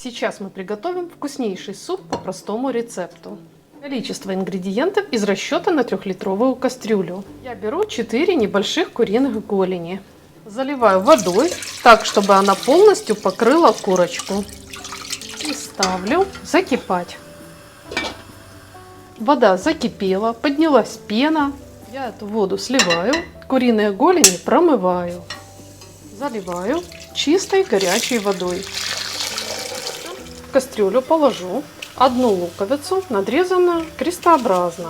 Сейчас мы приготовим вкуснейший суп по простому рецепту. Количество ингредиентов из расчета на 3-литровую кастрюлю. Я беру 4 небольших куриных голени. Заливаю водой так, чтобы она полностью покрыла курочку. И ставлю закипать. Вода закипела, поднялась пена. Я эту воду сливаю, куриные голени промываю. Заливаю чистой горячей водой. В кастрюлю положу одну луковицу, надрезанную крестообразно.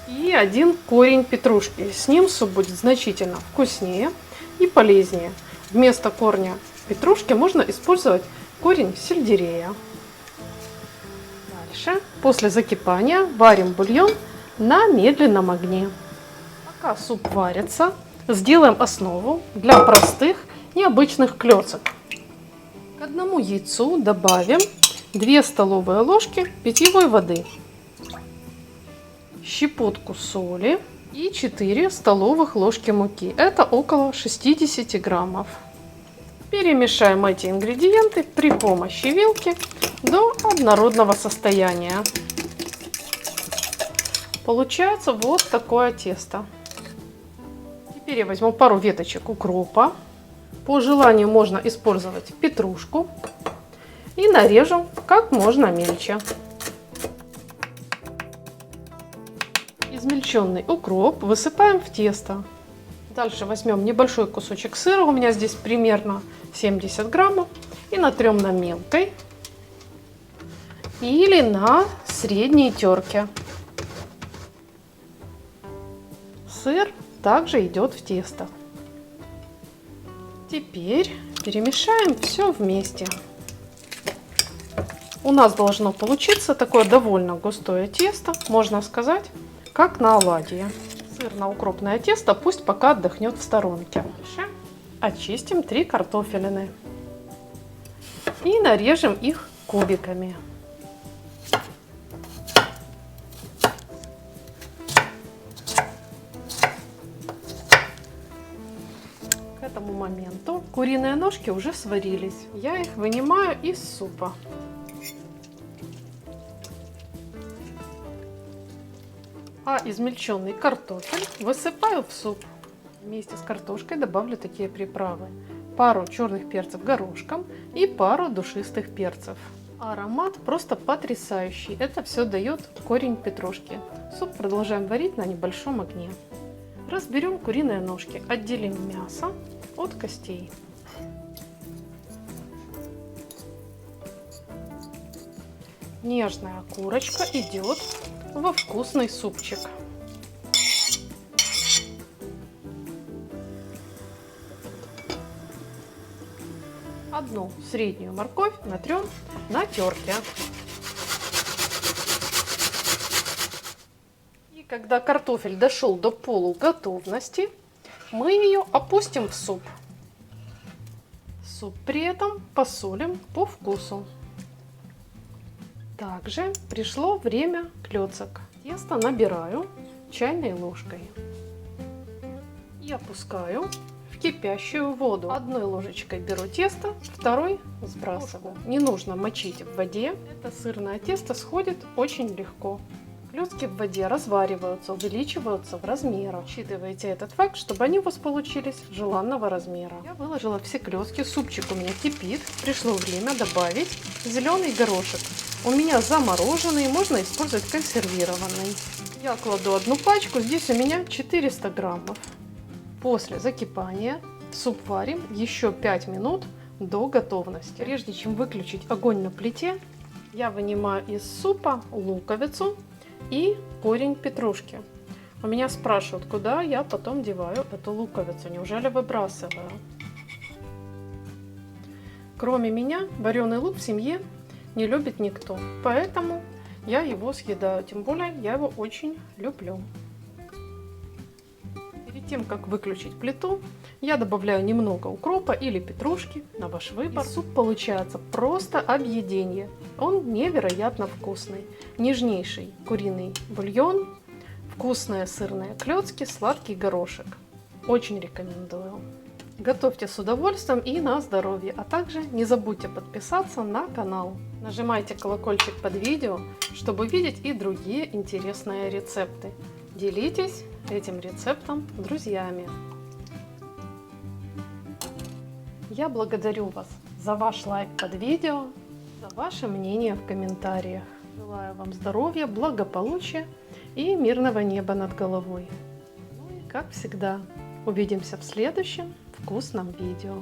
И 1 корень петрушки. С ним суп будет значительно вкуснее и полезнее. Вместо корня петрушки можно использовать корень сельдерея. Дальше, после закипания, варим бульон на медленном огне. Пока суп варится, сделаем основу для простых необычных клёцок. К 1 яйцу добавим 2 столовые ложки питьевой воды, щепотку соли и 4 столовых ложки муки. Это около 60 граммов. Перемешаем эти ингредиенты при помощи вилки до однородного состояния. Получается вот такое тесто. Теперь я возьму пару веточек укропа. По желанию можно использовать петрушку и нарежем как можно мельче. Измельченный укроп высыпаем в тесто. Дальше возьмем небольшой кусочек сыра, у меня здесь примерно 70 граммов, и натрем на мелкой или на средней терке. Сыр также идет в тесто. Теперь перемешаем все вместе. У нас должно получиться такое довольно густое тесто, можно сказать, как на оладьи. Сырно-укропное тесто пусть пока отдохнет в сторонке. Дальше очистим 3 картофелины и нарежем их кубиками. К этому моменту куриные ножки уже сварились. Я их вынимаю из супа. А измельченный картофель высыпаю в суп. Вместе с картошкой добавлю такие приправы: пару черных перцев горошком и пару душистых перцев. Аромат просто потрясающий. Это все дает корень петрушки. Суп продолжаем варить на небольшом огне. Разберем куриные ножки, отделим мясо от костей. Нежная курочка идет во вкусный супчик. Одну среднюю морковь натрем на терке. И когда картофель дошел до полуготовности, мы ее опустим в суп. Суп при этом посолим по вкусу. Также пришло время клёцок. Тесто набираю чайной ложкой и опускаю в кипящую воду. 1 ложечкой беру тесто, 2 сбрасываю. Не нужно мочить в воде. Это сырное тесто сходит очень легко. Клёцки в воде развариваются, увеличиваются в размерах. Учитывайте этот факт, чтобы они у вас получились желанного размера. Я выложила все клёцки, супчик у меня кипит. Пришло время добавить зеленый горошек. У меня замороженный, можно использовать консервированный. Я кладу 1 пачку, здесь у меня 400 граммов. После закипания суп варим еще 5 минут до готовности. Прежде чем выключить огонь на плите, я вынимаю из супа луковицу и корень петрушки. У меня спрашивают, куда я потом деваю эту луковицу, неужели выбрасываю? Кроме меня, вареный лук в семье не любит никто, поэтому я его съедаю, тем более я его очень люблю. Перед тем, как выключить плиту, я добавляю немного укропа или петрушки, на ваш выбор. И суп получается просто объедение. Он невероятно вкусный. Нежнейший куриный бульон, вкусные сырные клёцки, сладкий горошек. Очень рекомендую. Готовьте с удовольствием и на здоровье. А также не забудьте подписаться на канал. Нажимайте колокольчик под видео, чтобы видеть и другие интересные рецепты. Делитесь этим рецептом с друзьями. Я благодарю вас за ваш лайк под видео, за ваше мнение в комментариях. Желаю вам здоровья, благополучия и мирного неба над головой. Ну и как всегда, увидимся в следующем вкусном видео.